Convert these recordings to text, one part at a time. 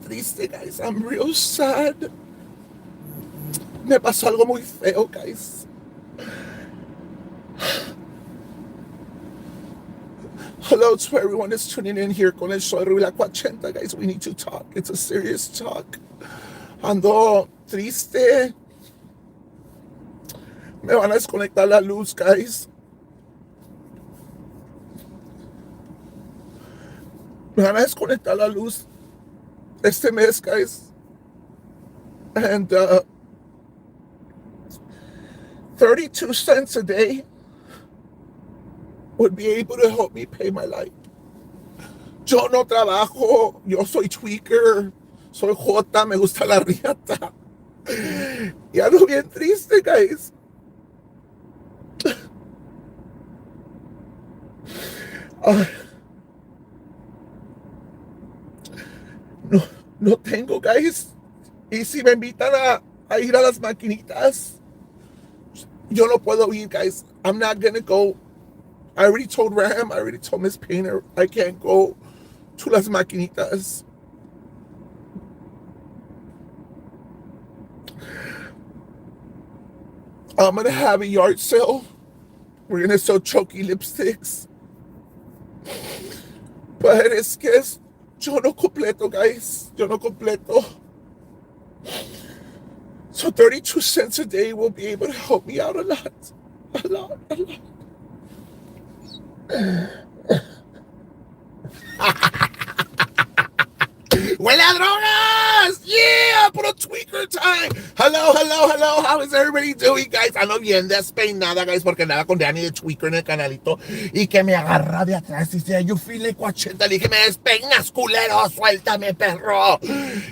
triste, guys. I'm real sad. Me pasó algo muy feo, guys. Hello to everyone that's tuning in here con el show de Ruila 80, guys. We need to talk. It's a serious talk. Ando triste. Me van a desconectar la luz, guys. Me van a desconectar la luz este mes, guys. And 32 cents a day would be able to help me pay my light. Yo no trabajo, yo soy tweaker, soy jota, me gusta la riata. Y ando bien triste, guys. No tengo, guys. Y si me invitan a ir a las maquinitas, yo no puedo ir, guys. I'm not gonna go. I already told Ram, I already told Miss Painter, I can't go to las maquinitas. I'm gonna have a yard sale. We're gonna sell chokey lipsticks. But es que yo no completo, guys. Yo no completo. So 32 cents a day will be able to help me out a lot. A lot. ¡Huele a drogas! Yeah, puro tweaker time. Hello. How is everybody doing, guys? Ando bien despeinada, guys, porque andaba con Danny de tweaker en el canalito y que me agarra de atrás y dice, you feel like 80. Le dije, me despeinas, culero, suéltame, perro.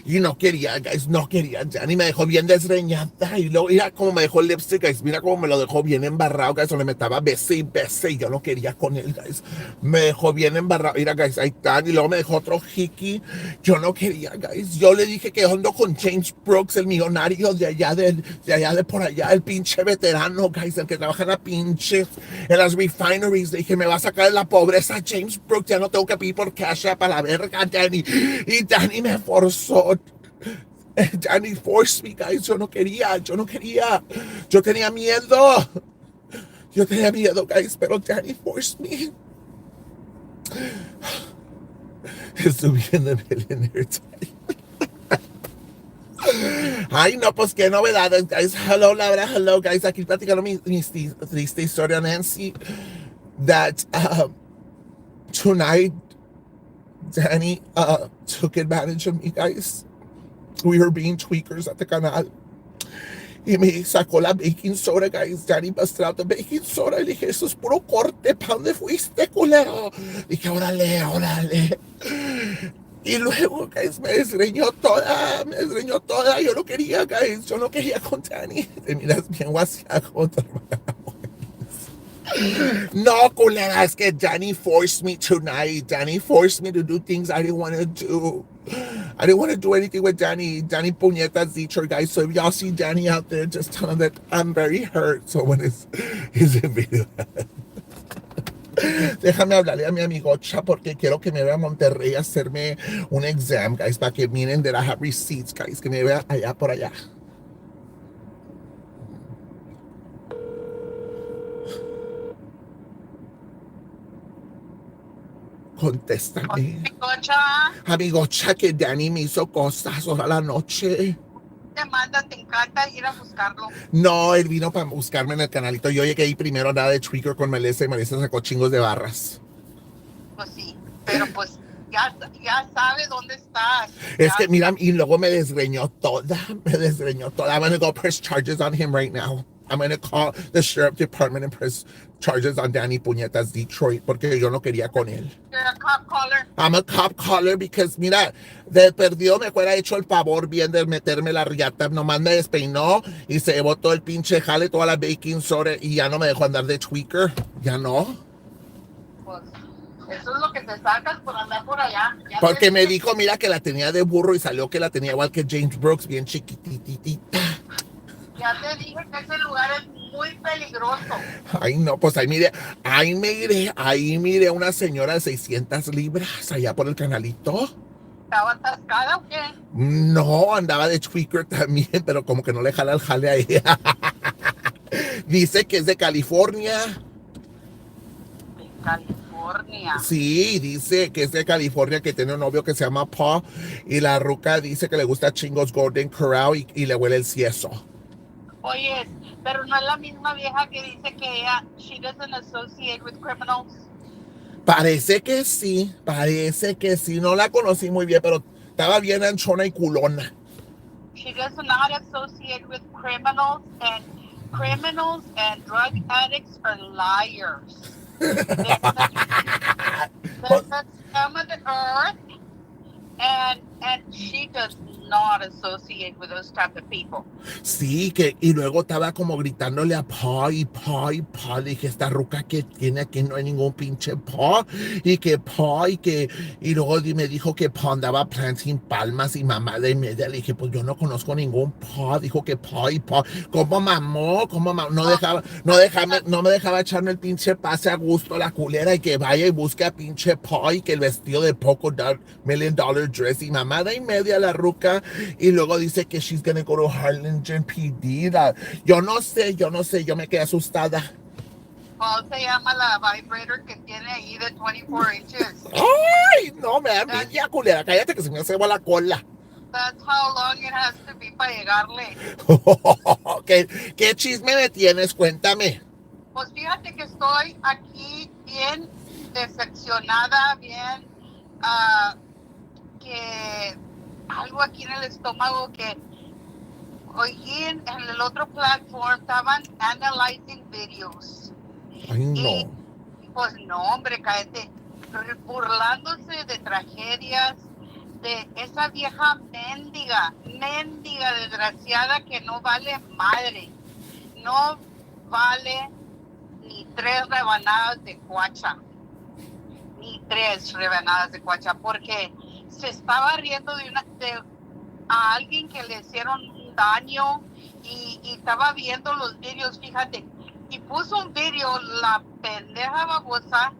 Y no quería, guys, no quería. Danny me dejó bien desreñada y luego, mira cómo me dejó el lipstick, guys. Mira cómo me lo dejó bien embarrado, guys. Donde me estaba bese y yo no quería con él, guys. Me dejó bien embarrado. Mira, guys, ahí están. Y luego me dejó otro hickey. Yo no quería, guys. Yo le dije que ando con James Brooks, el millonario de allá de por allá, el pinche veterano, guys, el que trabaja en la pinche, en las refineries. Le dije, me va a sacar de la pobreza James Brooks, ya no tengo que pedir por cash app a la verga, Danny. Y Danny me forzó. Danny forced me, guys. Yo no quería. Yo tenía miedo. Guys, pero Danny forced me. Estuve en el millionaire time. Ay, no, pues qué novedades, guys. Hello, Laura. Hello, guys. Aquí platicando mi triste historia, Nancy. That tonight, Danny took advantage of me, guys. We were being tweakers at the canal. Y me sacó la baking soda, guys. Danny busted out the baking soda. Y le dije, eso es puro corte. ¿Para dónde fuiste, culero? Dije, órale. Y luego, guys, me desgreñó toda. Yo no quería, guys. Yo no quería con Danny. Te miras bien guasiaco, No, culera, es que Danny forced me tonight. Danny forced me to do things I didn't want to do. I didn't want to do anything with Danny. Danny puñetas dicho, guys. So if y'all see Danny out there, just tell him that I'm very hurt. So when his video. Déjame hablarle a mi amigocha porque quiero que me vea a Monterrey a hacerme un exam, guys, para que miren that I have receipts, guys, que me vea allá por allá. Contéstame. Amigocha, que Danny me hizo cosas toda la noche. Te encanta ir a buscarlo. No, él vino para buscarme en el canalito. Yo llegué ahí primero, nada de tweaker con Melissa y Melissa sacó chingos de barras. Pues sí, pero pues ya sabe dónde estás. Es que mira, y luego me desgreñó toda. I'm gonna go press charges on him right now. I'm gonna call the sheriff department and press charges on Danny Puñetas Detroit porque yo no quería con él. You're a cop caller. I'm a cop caller because, mira, de perdido me fuera hecho el favor bien de meterme la riata. Nomás me despeinó y se llevó todo el pinche jale, toda la baking soda y ya no me dejó andar de tweaker. Ya no. Pues eso es lo que te sacas por andar por allá. Porque me dijo, mira, que la tenía de burro y salió que la tenía igual que James Brooks, bien chiquititita. Ya te dije que ese lugar es muy peligroso. Ay, no, pues ahí miré a una señora de 600 libras allá por el canalito. ¿Estaba atascada o qué? No, andaba de tweaker también, pero como que no le jala el jale a ella. Dice que es de California. De California. Sí, dice que es de California, que tiene un novio que se llama Paul. Y la ruca dice que le gusta chingos Golden Corral y le huele el cieso. Oye, pero no es la misma vieja que dice que ella, she doesn't associate with criminals. Parece que sí, parece que sí. No la conocí muy bien, pero estaba bien anchona y culona. She does not associate with criminals and drug addicts are liars. They're the scum of the earth, and she does not associate with those type of people. Sí, que y luego estaba como gritándole a Pa y Pa y Pa. Le dije, esta ruca que tiene aquí no hay ningún pinche Pa. Y que Pa y luego me dijo que Pa andaba planting palmas y mamada y media. Le dije, pues yo no conozco ningún Pa. Dijo que Pa y Pa. ¿Cómo mamó? ¿Cómo mamó? No me dejaba echarme el pinche pase a gusto la culera y que vaya y busque a pinche Pa y que el vestido de $1 million dress y mamada y media la ruca. Y luego dice que she's gonna go to Harlingen PD. Yo no sé, yo me quedé asustada. ¿Cómo se llama la vibrator que tiene ahí de 24 inches? ¡Ay! No, me da envidia, culera. Cállate que se me hace la cola. That's how long it has to be para llegarle. ¿Qué chisme me tienes? Cuéntame. Pues fíjate que estoy aquí bien decepcionada, bien que algo aquí en el estómago que oí en el otro platform estaban analyzing videos. Ay, no. Y pues no, hombre, cállate, burlándose de tragedias de esa vieja mendiga desgraciada que no vale madre, no vale ni 3 rebanadas de cuacha, porque se estaba riendo de a alguien que le hicieron un daño y estaba viendo los videos, fíjate, y puso un video, la pendeja babosa,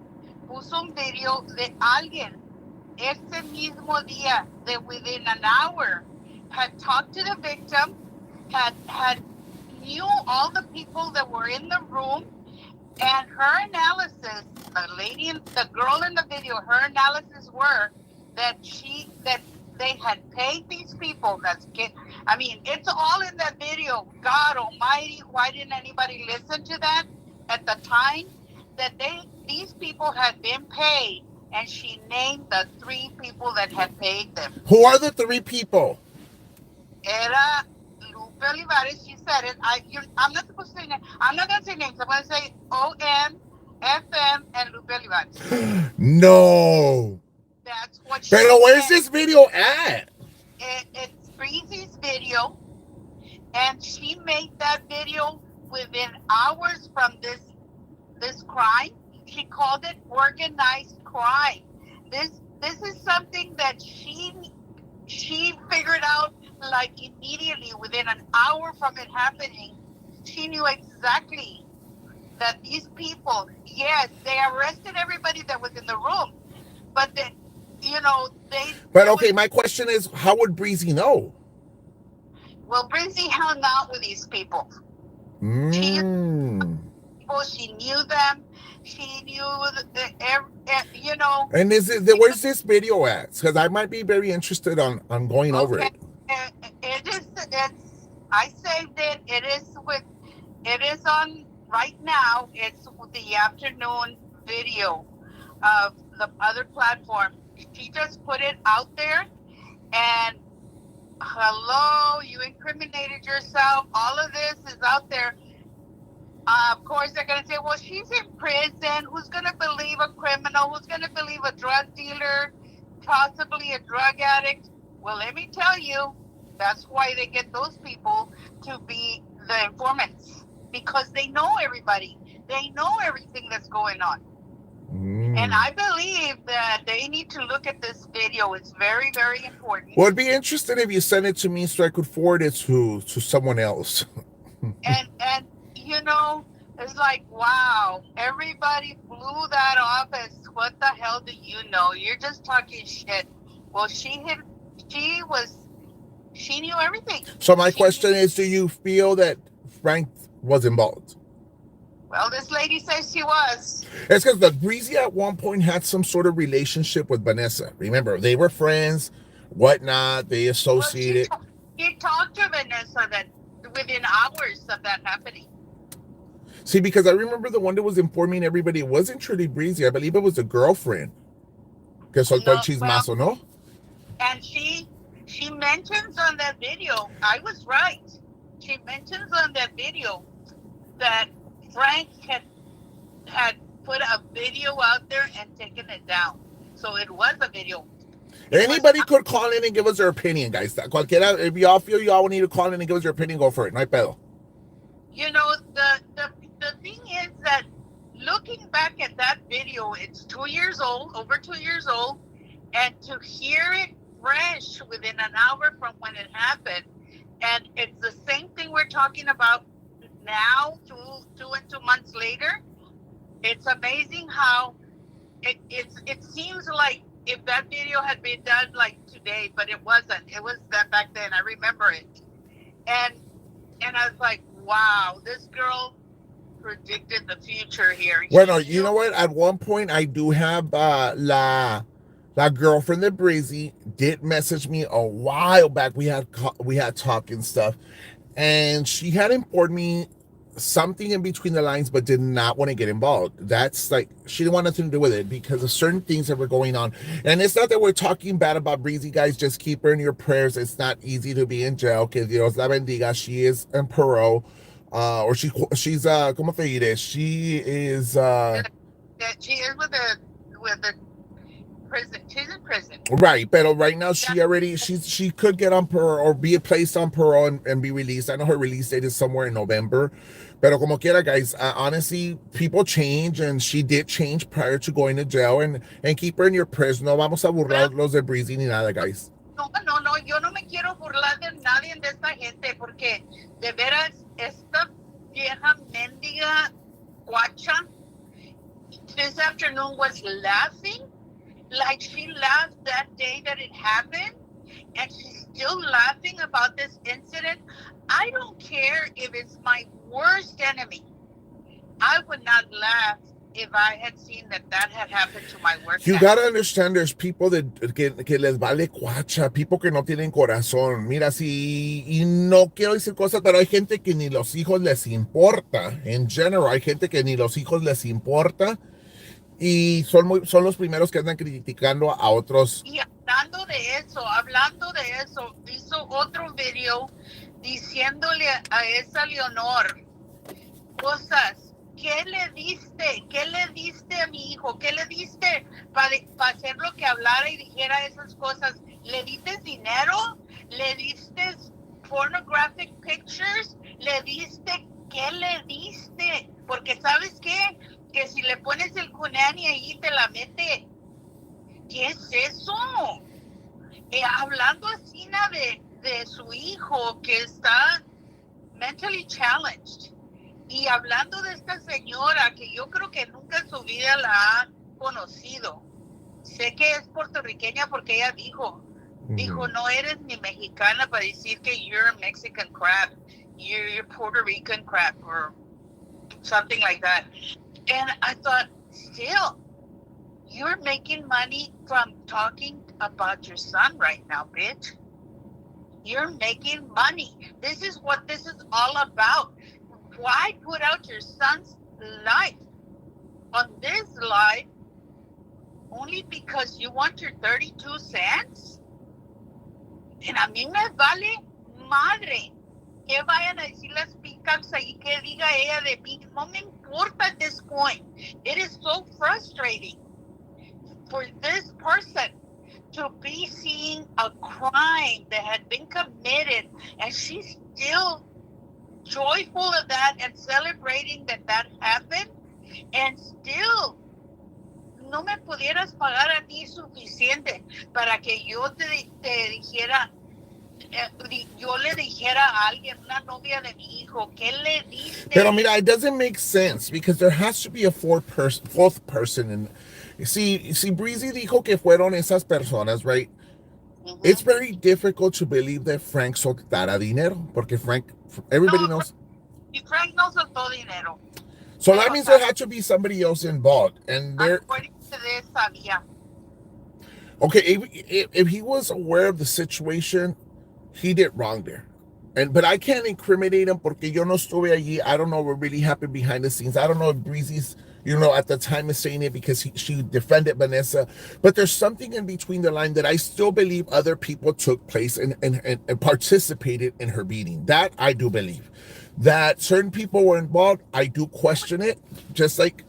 puso un video de alguien ese mismo día, de within an hour, had talked to the victim, had knew all the people that were in the room, and her analysis, the girl in the video, her analysis were that they had paid these people. It's all in that video. God Almighty, why didn't anybody listen to that at the time? That these people had been paid, and she named the 3 people that had paid them. Who are the 3 people? Era Lupe Olivares. She said it. I'm not supposed to say names. I'm not going to say names. I'm going to say O-N, F-M, and Lupe Olivares. No. That's what she Pero where's this video at? It's Breezy's video, and she made that video within hours from this crime. She called it organized crime. This is something that she figured out like immediately, within an hour from it happening. She knew exactly that these people, yes, they arrested everybody that was in the room, but But okay, my question is, how would Breezy know? Well, Breezy hung out with these people. She knew them. She knew And where's this video at? Because I might be very interested on going over it. I saved it. It is on right now. It's the afternoon video of the other platform. She just put it out there, and hello, you incriminated yourself. All of this is out there. Of course, they're going to say, well, she's in prison. Who's going to believe a criminal? Who's going to believe a drug dealer, possibly a drug addict? Well, let me tell you, that's why they get those people to be the informants, because they know everybody. They know everything that's going on. And I believe that they need to look at this video. It's very, very important. Well, it'd be interesting if you send it to me so I could forward it to someone else. and it's like, wow, everybody blew that off as, what the hell do you know? You're just talking shit. Well, she knew everything. So my She knew. question is, do you feel that Frank was involved? Well, this lady says she was. It's because the Breezy at one point had some sort of relationship with Vanessa. Remember, they were friends, whatnot. They Well, associated. she talked to Vanessa that within hours of that happening. See, because I remember the one that was informing everybody it wasn't truly Breezy. I believe it was the girlfriend. Que soltó el No, well, chismazo, ¿no? and she mentions on that video. I was right. She mentions on that video that Frank had put a video out there and taken it down. So it was a video. Anybody could call in and give us their opinion, guys. Cualquiera, if y'all feel y'all need to call in and give us your opinion, go for it. No hay pedo. You know, the thing is that looking back at that video, it's 2 years old, over 2 years old, and to hear it fresh within an hour from when it happened, and it's the same thing we're talking about now, two and 2 months later. It's amazing how it seems like if that video had been done like today, but it wasn't. It was that back then. I remember it, and I was like, wow, this girl predicted the future here. Bueno, you know what? At one point, I do have la girlfriend that Breezy did message me a while back. We had talk and stuff, and she had informed me something in between the lines, but did not want to get involved. That's like she didn't want nothing to do with it because of certain things that were going on. And it's not that we're talking bad about Breezy, guys. Just keep her in your prayers. It's not easy to be in jail. Que Dios la bendiga. She is in parole. Or she's ¿cómo te diré? She is she is with the prison. She's in prison. Right, but right now she could get on parole or be placed on parole and be released. I know her release date is somewhere in November. Pero como quiera, guys, honestly, people change, and she did change prior to going to jail, and keep her in your prayers. No vamos a burlarlos de Breezy ni nada, guys. No, yo no me quiero burlar de nadie de esta gente, porque de veras, esta vieja mendiga guacha this afternoon was laughing like she laughed that day that it happened, and she's still laughing about this incident. I don't care if it's my worst enemy. I would not laugh if I had seen that had happened to my worst enemy. You gotta understand, there's people que les vale cuacha, people que no tienen corazón. Mira, y no quiero decir cosas, pero hay gente que ni los hijos les importa. En general, hay gente que ni los hijos les importa. Y son los primeros que andan criticando a otros. Y hablando de eso, hizo otro video diciéndole a esa Leonor cosas. ¿Qué le diste a mi hijo? ¿Qué le diste para hacerlo que hablara y dijera esas cosas? ¿Le diste dinero? ¿Le diste pornographic pictures? ¿Qué le diste? Porque ¿sabes qué? Que si le pones el Kunani ahí te la mete. ¿Qué es eso? Hablando así de su hijo que está mentally challenged, y hablando de esta señora que yo creo que nunca en su vida la ha conocido. Sé que es puertorriqueña porque ella dijo, no eres ni mexicana para decir que you're a Mexican crap, you're Puerto Rican crap or something like that. And I thought, still, you're making money from talking about your son right now, bitch. You're making money. This is what this is all about. Why put out your son's life on this live only because you want your 32 cents? And a mí me vale madre que vayan a decir las pickups ahí, que diga ella de mí. No me importa at this point. It is so frustrating for this person to be seeing a crime that had been committed, and she's still joyful of that and celebrating that happened, and still no me pudieras pagar a ti suficiente para que yo te dijera, yo le dijera a alguien, una novia de mi hijo, ¿qué le diste? Pero mira, it doesn't make sense because there has to be a fourth person. And see, Breezy dijo que fueron esas personas, right? It's very difficult to believe that Frank soltara dinero, porque Frank, everybody No, knows. Frank no soltó dinero. So that Pero means there had to be somebody else involved, and there. according to this, sabía. Okay, if he was aware of the situation, he did wrong there. But I can't incriminate him porque yo no estuve allí. I don't know what really happened behind the scenes. I don't know if Breezy's, at the time is saying it because she defended Vanessa. But there's something in between the line that I still believe other people took place and participated in her beating. That I do believe. That certain people were involved, I do question it. Just like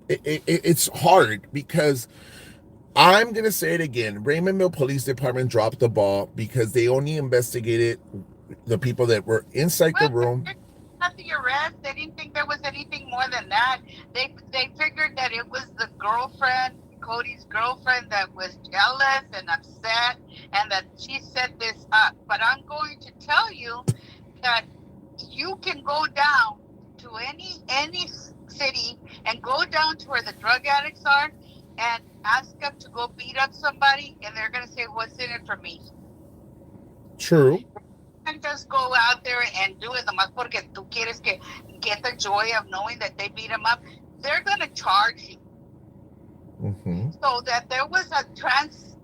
it's hard because I'm going to say it again. Raymond Mill Police Department dropped the ball because they only investigated the people that were inside the Well, room. at the arrest, they didn't think there was anything more than that. They figured that it was the girlfriend, Cody's girlfriend, that was jealous and upset, and that she set this up. But I'm going to tell you that you can go down to any city and go down to where the drug addicts are and ask them to go beat up somebody, and they're going to say, "What's in it for me?" True. And just go out there and do it nomás porque tú quieres que get the joy of knowing that they beat them up. They're going to charge you. So that there was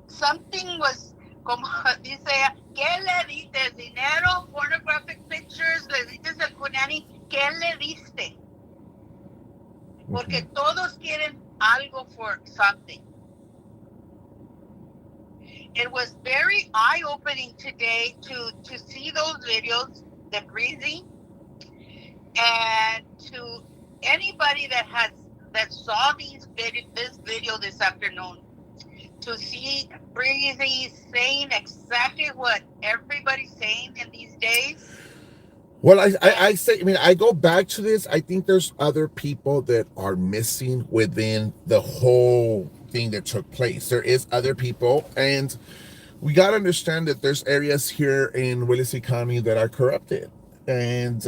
something was, como dice ella, ¿qué le diste? Dinero, pornographic pictures, le diste al punani, ¿qué le diste? Porque todos quieren algo for something. It was very eye-opening today to see those videos, the Breezy, and to anybody that saw this video this afternoon, to see Breezy saying exactly what everybody's saying in these days. Well, I say, I go back to this. I think there's other people that are missing within the whole thing that took place. There is other people, and we got to understand that there's areas here in Willis County that are corrupted, and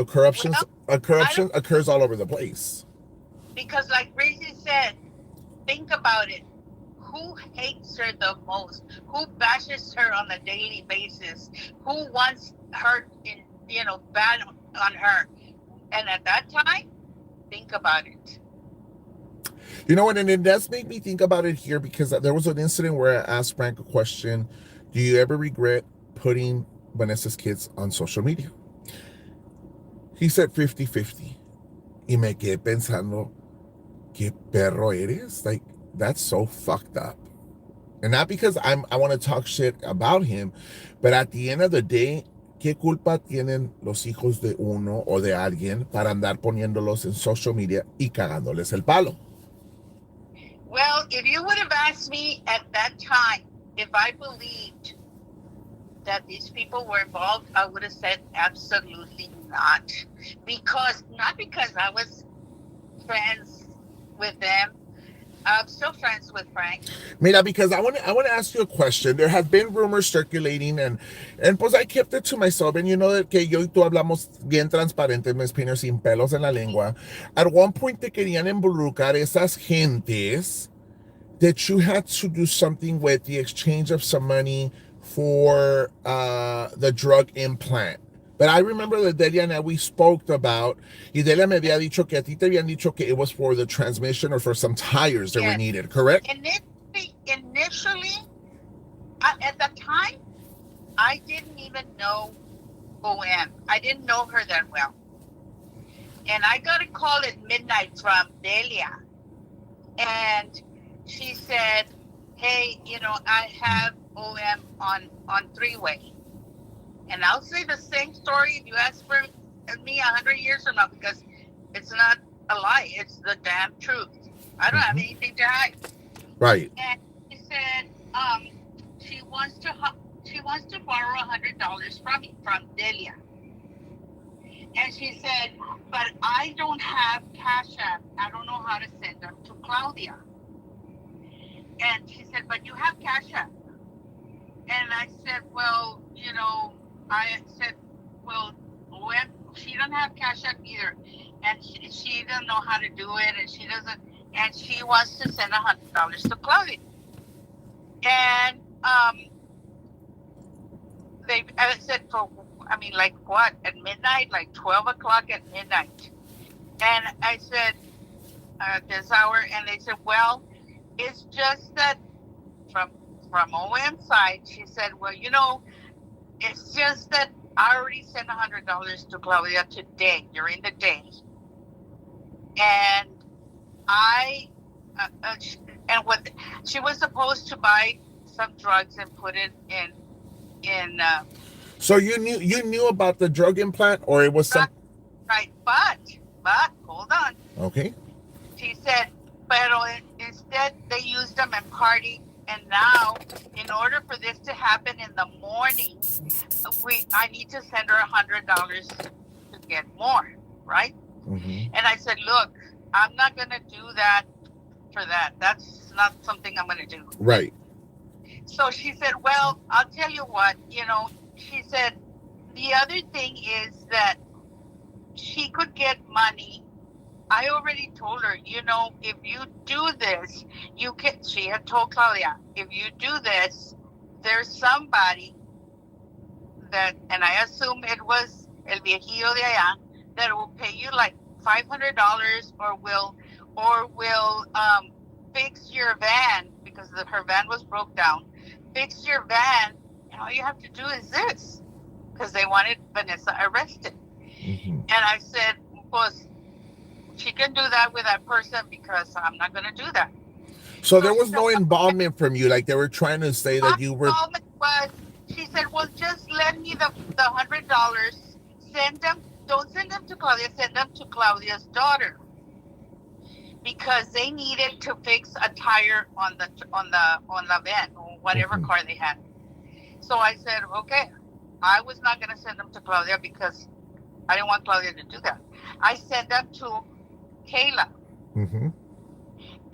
corruption occurs all over the place. Because, like Breezy said, think about it. Who hates her the most? Who bashes her on a daily basis? Who wants her bad on her? And at that time, think about it. And it does make me think about it here because there was an incident where I asked Frank a question: do you ever regret putting Vanessa's kids on social media? He said 50-50. Y me quedé pensando, ¿qué perro eres? Like, that's so fucked up. And not because I want to talk shit about him, but at the end of the day, ¿qué culpa tienen los hijos de uno o de alguien para andar poniéndolos en social media y cagándoles el palo? Well, if you would have asked me at that time if I believed that these people were involved, I would have said absolutely not. Not because I was friends with them. I'm still friends with Frank. Mira, because I want to ask you a question. There have been rumors circulating, and pues I kept it to myself. And you know that que yo y tú hablamos bien transparentes, Miss Pino, sin pelos en la lengua. At one point te querían involucrar esas gentes that you had to do something with the exchange of some money for the drug implant. But I remember that Delia and I, we spoke about, y Delia me había dicho que a ti te habían dicho que it was for the transmission or for some tires that were needed, correct? Initially, at the time, I didn't even know OM. I didn't know her that well. And I got a call at midnight from Delia. And she said, hey, I have OM on three-way. And I'll say the same story if you ask for me 100 years from now, because it's not a lie. It's the damn truth. I don't have anything to hide. Right. And she said she wants to borrow $100 from Delia. And she said, but I don't have Cash App. I don't know how to send them to Claudia. And she said, but you have Cash App. And I said, well, she doesn't have Cash App either, and she doesn't know how to do it, and she wants to send $100 to Chloe. And um, I said, I mean, like what? At midnight, like 12 o'clock at midnight. And I said, this hour, and they said, well, it's just that from OM side, she said, well, it's just that I already sent $100 to Claudia today, during the day. And I, and what she was supposed to buy some drugs and put it in. So you knew about the drug implant, or it was some? Right, but hold on. Okay. She said, pero instead they used them in party, and now in order for this to happen in the morning, I need to send her $100 to get more, right? Mm-hmm. And I said, look, I'm not gonna do that for that. That's not something I'm gonna do. Right. So she said, well, I'll tell you what, she said, the other thing is that she could get money. I already told her, if you do this, she had told Claudia, if you do this, there's somebody that, and I assume it was el viejillo de allá, that will pay you like $500 or will fix your van, because her van was broke down, fix your van, and all you have to do is this, because they wanted Vanessa arrested. Mm-hmm. And I said, pues, she can do that with that person, because I'm not going to do that. So there was no involvement from you, like they were trying to say that you were. Involvement was, she said, well, just lend me the $100. Don't send them to Claudia, send them to Claudia's daughter, because they needed to fix a tire on the van or whatever car they had. So I said, okay, I was not going to send them to Claudia because I didn't want Claudia to do that. I sent them to Kayla. Mm-hmm.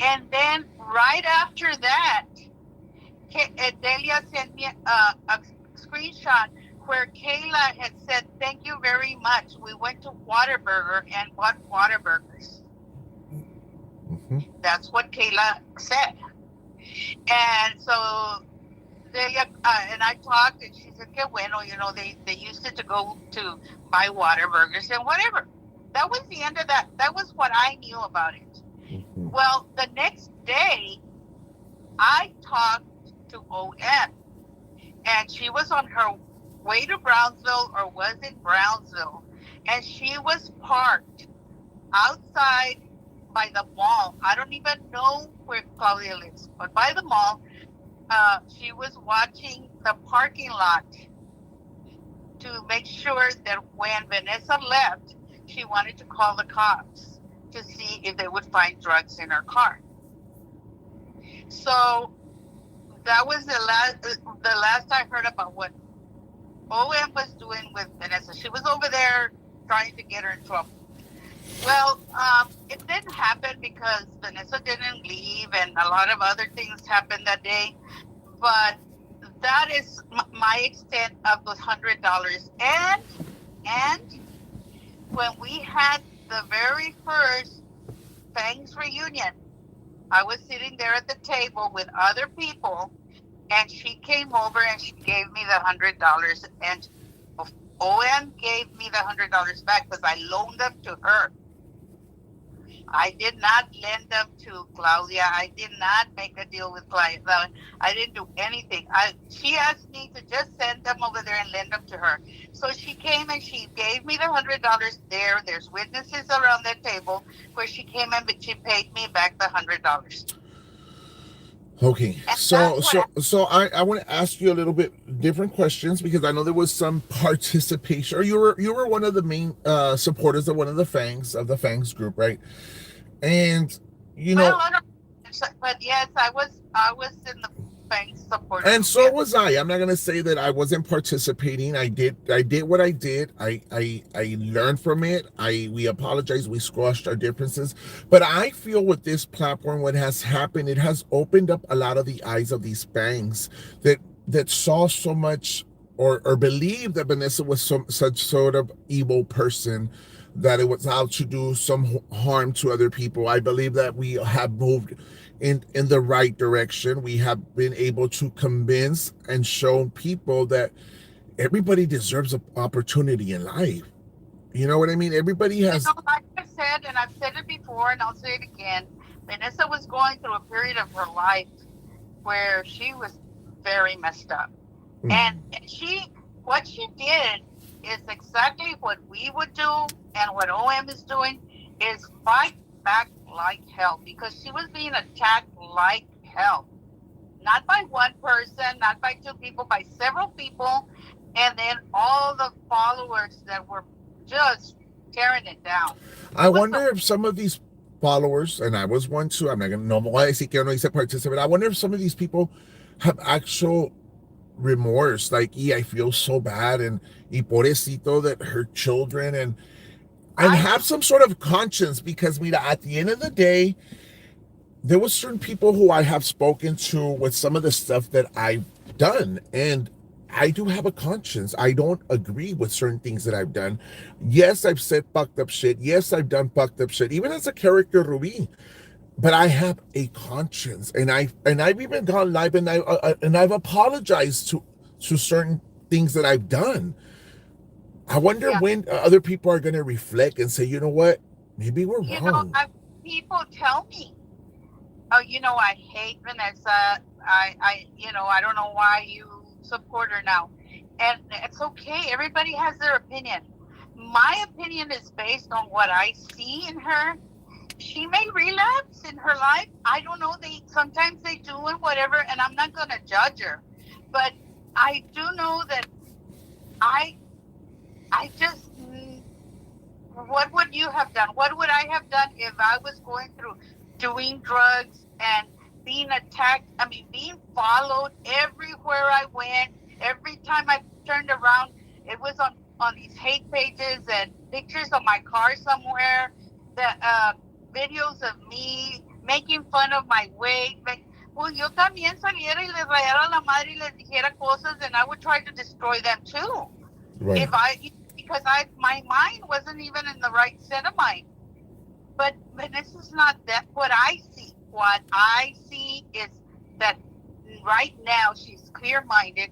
And then right after that, Delia sent me a screenshot where Kayla had said, thank you very much. We went to Whataburger and bought Whataburgers. Mm-hmm. That's what Kayla said. And so Delia and I talked, and she said, que bueno, they used it to go to buy Whataburgers and whatever. That was the end of that. That was what I knew about it. Mm-hmm. Well, the next day, I talked to OM, and she was on her way to Brownsville, or was in Brownsville, and she was parked outside by the mall. I don't even know where Claudia lives, but by the mall, she was watching the parking lot to make sure that when Vanessa left, she wanted to call the cops to see if they would find drugs in her car. So that was the last I heard about what OM was doing with Vanessa. She was over there trying to get her in trouble. Well, it didn't happen because Vanessa didn't leave, and a lot of other things happened that day. But that is my extent of those $100. And when we had the very first Fangs reunion, I was sitting there at the table with other people, and she came over and she gave me the $100, and OM gave me the $100 back because I loaned them to her. I did not lend them to Claudia. I did not make a deal with Claudia. I didn't do anything. She asked me to just send them over there and lend them to her. So she came and she gave me the $100 there. There's witnesses around that table where she came in, but she paid me back the $100. Okay, so I want to ask you a little bit different questions, because I know there was some participation, or you were one of the main supporters of one of the Fangs group, right? And but yes, I was in the Fangs support. And so was I. I'm not gonna say that I wasn't participating. I did what I did. I learned from it. We apologized. We squashed our differences. But I feel with this platform, what has happened, it has opened up a lot of the eyes of these Fangs that saw so much, or believed that Vanessa was such sort of evil person, that it was out to do some harm to other people. I believe that we have moved in the right direction. We have been able to convince and show people that everybody deserves an opportunity in life. You know what I mean? Everybody You has. know, like I said, and I've said it before, and I'll say it again. Vanessa was going through a period of her life where she was very messed up, and Mm, what she did is exactly what we would do, and what OM is doing is fight back like hell because she was being attacked like hell, not by one person, not by two people, by several people, and then all the followers that were just tearing it down. I It was a wonder if some of these followers, and I was one too. I'm not gonna no voy a decir que no hice participate. I wonder if some of these people have actual remorse, like, I feel so bad, and pobrecito that her children, and I have do. some sort of conscience, because mira, at the end of the day, there was certain people who I have spoken to with some of the stuff that I've done, and I do have a conscience. I don't agree with certain things that I've done. Yes, I've said fucked up shit. Yes, I've done fucked up shit, even as a character Ruby. But I have a conscience, and I've even gone live, and I've apologized to certain things that I've done. I wonder Yeah. when other people are going to reflect and say, you know what, maybe we're You know, wrong. people tell me, oh, I hate Vanessa. I don't know why you support her now. And it's okay. Everybody has their opinion. My opinion is based on what I see in her. She may relapse in her life. I don't know. Sometimes they do and whatever, and I'm not gonna judge her. But I do know that I I just what would you have done? What would I have done if I was going through doing drugs and being attacked? I mean, being followed everywhere I went. Every time I turned around, it was on these hate pages and pictures of my car somewhere. The videos of me making fun of my weight. Well, yo también saliera y les rayara la madre y les dijera cosas, and I would try to destroy them too. Right. If I because my mind wasn't even in the right set of mind. But this is not that what I see. What I see is that right now she's clear minded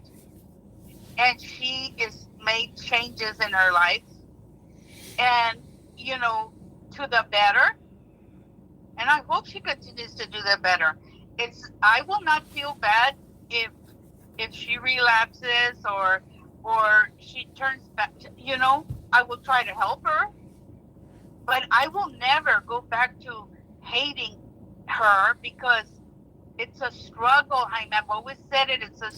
and she is made changes in her life and to the better. And I hope she continues to do the better. I will not feel bad if she relapses or she turns back. I will try to help her, but I will never go back to hating her because it's a struggle. I've always said it. It's a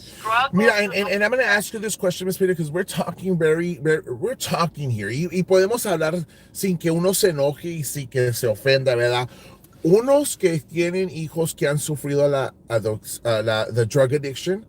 Mira, struggle and, to and, help and I'm going to her. ask you this question, Miss Peter, because we're talking we're talking here, y podemos hablar sin que uno se enoje y sin que se ofenda, ¿verdad? Unos que tienen hijos que han sufrido the drug addiction,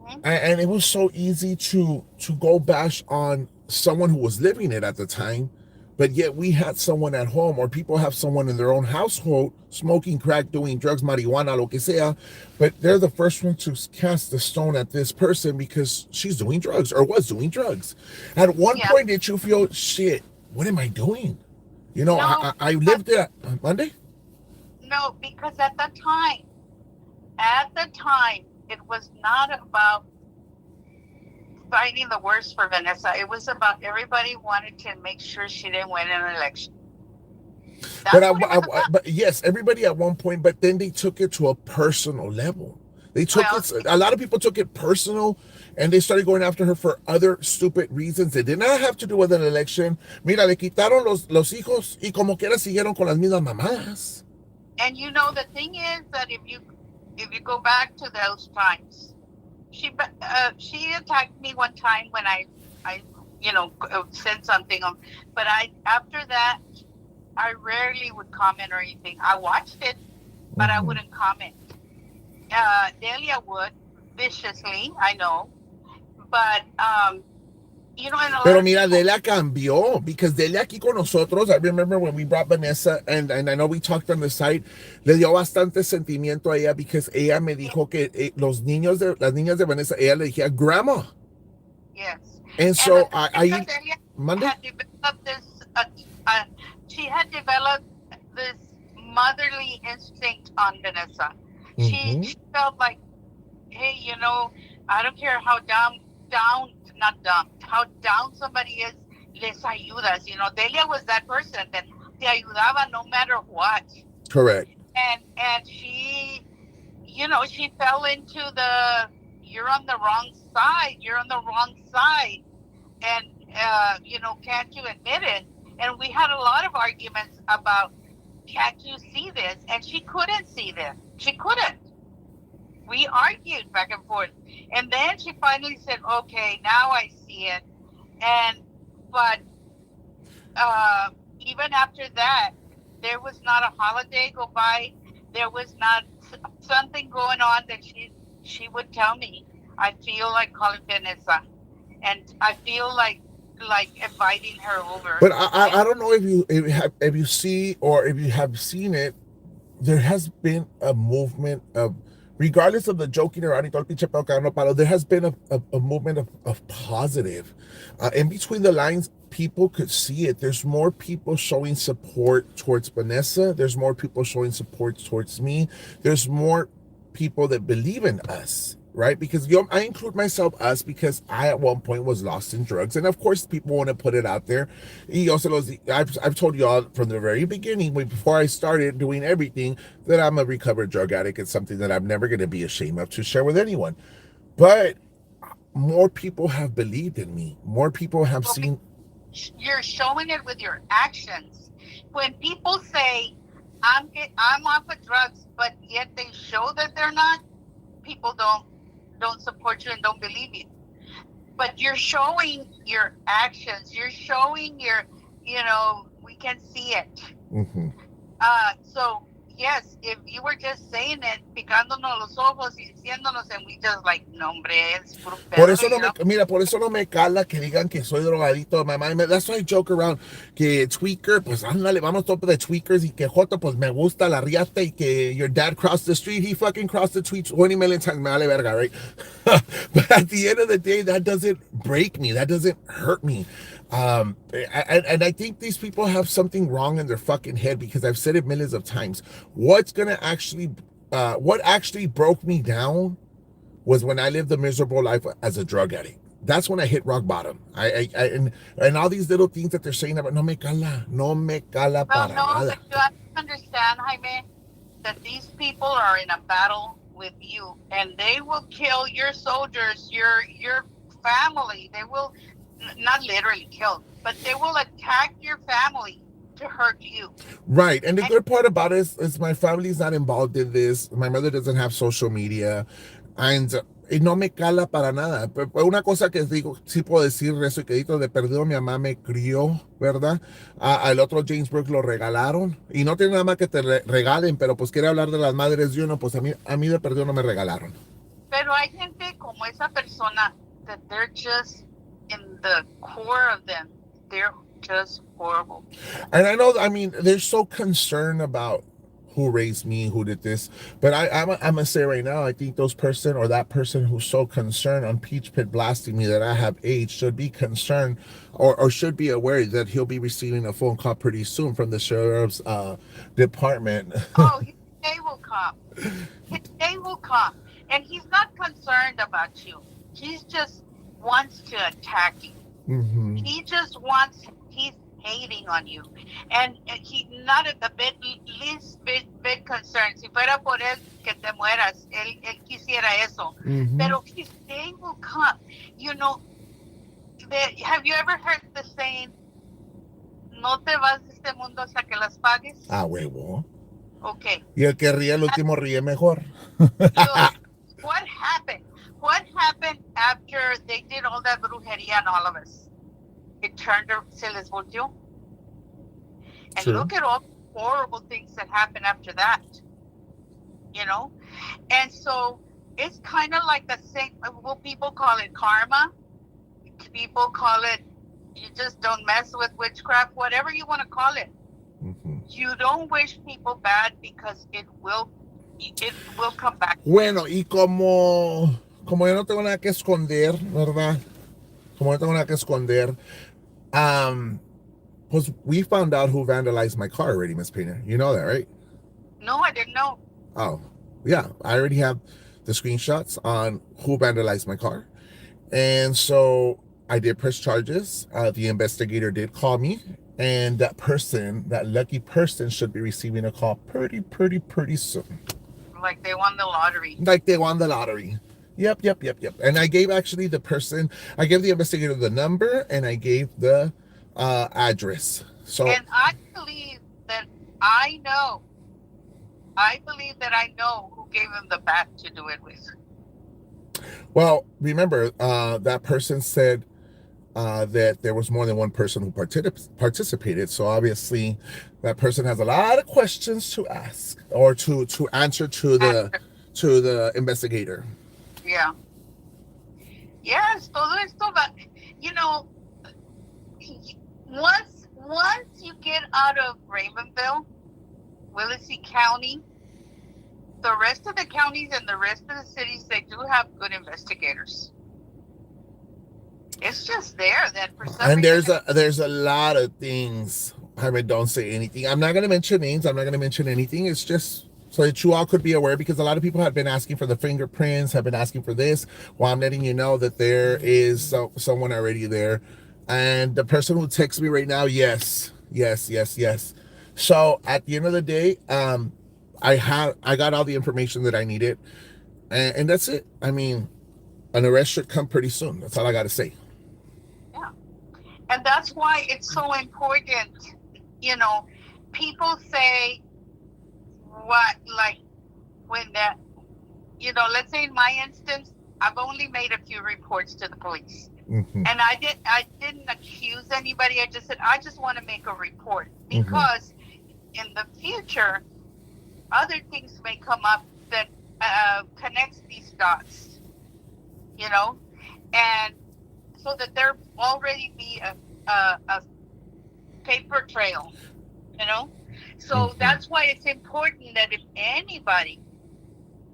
Hmm. and it was so easy to go bash on someone who was living it at the time, but yet we had someone at home, or people have someone in their own household smoking crack, doing drugs, marijuana, lo que sea, but they're the first one to cast the stone at this person because she's doing drugs or was doing drugs. At one Yeah. point, did you feel, shit, what am I doing? You know, No, I but lived there Monday. no, because at the time, it was not about fighting the worst for Vanessa. It was about everybody wanted to make sure she didn't win an election. But That's what it was about. but yes, everybody at one point, but then they took it to a personal level. They took Well, it. A lot of people took it personal, and they started going after her for other stupid reasons. They did not have to do with an election. Mira, le quitaron los hijos y como quiera siguieron con las mismas mamadas. and the thing is that if you go back to those times, she attacked me one time when I said something. But after that I rarely would comment or anything. I watched it, but I Mm-hmm. wouldn't comment. Delia would viciously, I know, but and a lot Pero of mira, people. Delia cambió, because Delia aquí con nosotros, I remember when we brought Vanessa, and I know we talked on the site, le dio bastante sentimiento a ella, because ella me Yeah, dijo que las niñas de Vanessa, ella le decía grandma. yes, And and the so thing is that Delia Monday? had developed this. Uh, she had developed this motherly instinct on Vanessa. Mm-hmm. She felt like, hey, I don't care how not dumb, how down somebody is, les ayudas. Delia was that person that te ayudaba no matter what. Correct. And she fell into the, you're on the wrong side, and can't you admit it? And we had a lot of arguments about, can't you see this? And she couldn't see this. She couldn't. We argued back and forth, and then she finally said, "Okay, now I see it." And but even after that, there was not a holiday go by. There was not something going on that she would tell me. I feel like calling Vanessa, and I feel like inviting her over. But I don't know if you see or if you have seen it. There has been a movement of, regardless of the joking around y todo el pinche pedo que no paro, there has been a movement of positive. In between the lines, people could see it. There's more people showing support towards Vanessa. There's more people showing support towards me. There's more people that believe in us. Right? Because I include myself, us, because I at one point was lost in drugs. And of course, people want to put it out there. I've told you all from the very beginning, before I started doing everything, that I'm a recovered drug addict. It's something that I'm never going to be ashamed of to share with anyone. But more people have believed in me. More people have seen. You're showing it with your actions. When people say, I'm off of drugs, but yet they show that they're not, people don't support you and don't believe you. But you're showing your actions. You're showing we can see it. Mm-hmm. So yes, if you were just saying it, picándonos los ojos y diciéndonos, and we just like, no hombre, es puro pedo, Por eso por eso no me cala que digan que soy drogadito. That's why I joke around que tweaker, pues ándale, vamos todos de tweakers, y que Joto, pues me gusta la riata, y que your dad crossed the street, he fucking crossed the street 20 million times, me vale verga, right? But at the end of the day, that doesn't break me, that doesn't hurt me. And I think these people have something wrong in their fucking head, because I've said it millions of times. What actually broke me down was when I lived a miserable life as a drug addict. That's when I hit rock bottom. And all these little things that they're saying about, no me cala para nada. But you understand, Jaime, that these people are in a battle with you, and they will kill your soldiers, your family. They will not literally kill, but they will attack your family to hurt you. Right. And the good part about it is my family's not involved in this. My mother doesn't have social media. And no me cala para nada. Pero una cosa que digo, sí puedo decir eso, que de perdido mi mamá me crió, ¿verdad? Al otro James Brooks lo regalaron. Y no tiene nada más que te regalen, pero pues quiere hablar de las madres de uno, pues a mí de perdido no me regalaron. Pero hay gente como esa persona that they're just, in the core of them, they're just horrible. And I know, they're so concerned about who raised me, who did this. But I'm gonna say right now, I think that person who's so concerned on Peach Pit blasting me that I have AIDS should be concerned, or should be aware that he'll be receiving a phone call pretty soon from the sheriff's department. Oh, his day will come. His day will come. And he's not concerned about you. He just wants to attack you. Mm-hmm. He's hating on you. And he not at the least bit concerned. Si fuera por él que te mueras, él quisiera eso. Mm-hmm. Pero his day will come. Have you ever heard the saying, no te vas de este mundo hasta que las pagues? Ah, huevo. Okay. Y el que ríe el último ríe mejor. What happened? What happened after they did all that brujeria on all of us? It turned, se les volteó. And True. Look at all the horrible things that happened after that. And so it's kind of like the same. Well, people call it karma. People call it, you just don't mess with witchcraft, whatever you want to call it. Mm-hmm. You don't wish people bad, because it will come back. Bueno, y como yo no tengo nada que esconder, ¿verdad? Como no tengo nada que esconder, pues we found out who vandalized my car already, Miss Pena. You know that, right? No, I didn't know. Oh, yeah. I already have the screenshots on who vandalized my car. And so I did press charges. The investigator did call me. And that person, that lucky person, should be receiving a call pretty soon. Like they won the lottery. Like they won the lottery. Yep. And I gave actually the person, I gave the investigator the number and I gave the address. So, And I believe that I know. I believe that I know who gave him the bat to do it with. well, remember, that person said that there was more than one person who participated. So obviously, that person has a lot of questions to ask or to answer to the investigator. Yeah. Yes, todo esto va, you know, once you get out of Ravenville, Willacy County, the rest of the counties and the rest of the cities, they do have good investigators. It's just there that for some And reason. there's a lot of things. I mean, don't say anything. I'm not going to mention names. I'm not going to mention anything. It's just so that you all could be aware, because a lot of people have been asking for the fingerprints, have been asking for this. Well, I'm letting you know that there is someone already there. And the person who texts me right now, yes. So at the end of the day, I got all the information that I needed, and that's it. I mean, an arrest should come pretty soon. That's all I got to say. Yeah. And that's why it's so important. You know, people say what, like, when that, you know, let's say in my instance, I've only made a few reports to the police. Mm-hmm. And I didn't accuse anybody. I just said, I just want to make a report because in the future, other things may come up that connects these dots, you know, and so that there already be a paper trail, you know. So that's why it's important that if anybody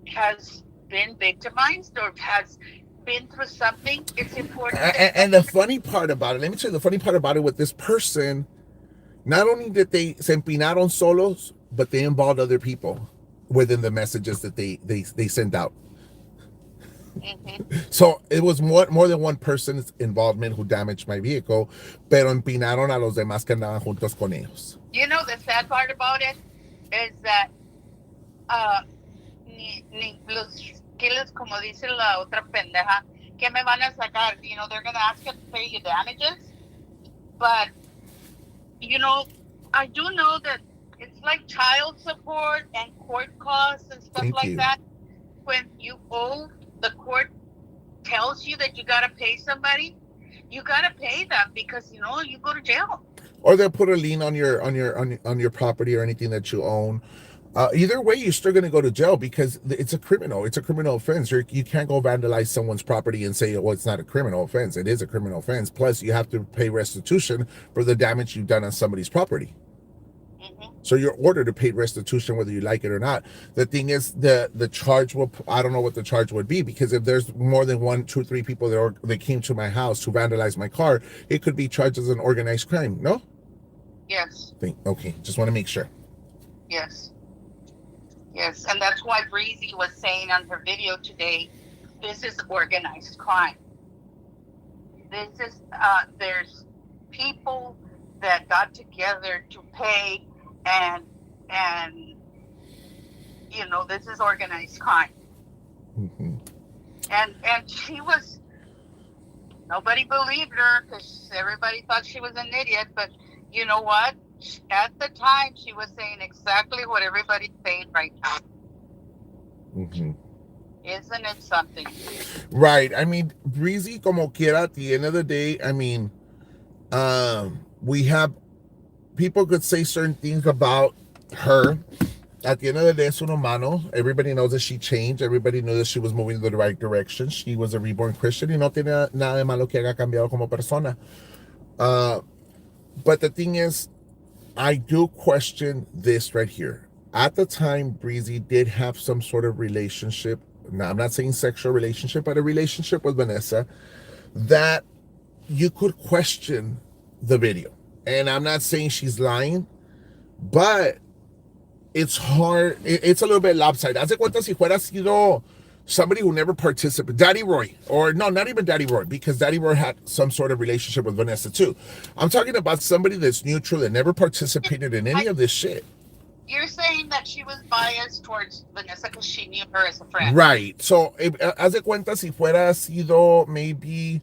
has been victimized or has been through something, it's important. And the funny part about it, let me tell you the funny part about it with this person, not only did they se empinaron solos, but they involved other people within the messages that they sent out. So it was more than one person's involvement who damaged my vehicle, pero empinaron a los demás que andaban juntos con ellos. You know, the sad part about it is that ni los killers, como dice la otra pendeja, que me van a sacar, you know, they're going to ask you to pay your damages. But, you know, I do know that it's like child support and court costs and stuff that. When you owe, the court tells you that you got to pay somebody, you got to pay them because, you know, you go to jail. Or they'll put a lien on your property or anything that you own. Either way, you're still going to go to jail because it's a criminal offense. You can't go vandalize someone's property and say, well, it's not a criminal offense. It is a criminal offense. Plus, you have to pay restitution for the damage you've done on somebody's property. So you're ordered to pay restitution whether you like it or not. The thing is, the charge will, I don't know what the charge would be, because if there's more than 1, 2, 3 people that came to my house to vandalize my car, it could be charged as an organized crime, no? Yes. Okay, just want to make sure. Yes, and that's why Breezy was saying on her video today, this is organized crime. This is, there's people that got together to pay and you know, this is organized crime. And she was, nobody believed her because everybody thought she was an idiot, but you know what? At the time, she was saying exactly what everybody's saying right now. Isn't it something? Right. I mean, Breezy, como quiera, at the end of the day, I mean, we have, people could say certain things about her. At the end of the day, es un humano. Everybody knows that she changed. Everybody knew that she was moving in the right direction. She was a reborn Christian y no tiene nada de malo que haya cambiado como persona. But the thing is, I do question this right here. At the time, Breezy did have some sort of relationship. Now, I'm not saying sexual relationship, but a relationship with Vanessa that you could question the video. And I'm not saying she's lying, but it's hard. It's a little bit lopsided. Haz de cuenta si fuera sido somebody who never participated, Daddy Roy, or no, not even Daddy Roy, because Daddy Roy had some sort of relationship with Vanessa too. I'm talking about somebody that's neutral that never participated in any I, of this shit. you're saying that she was biased towards Vanessa because she knew her as a friend. Right. So, haz de cuenta si fuera sido maybe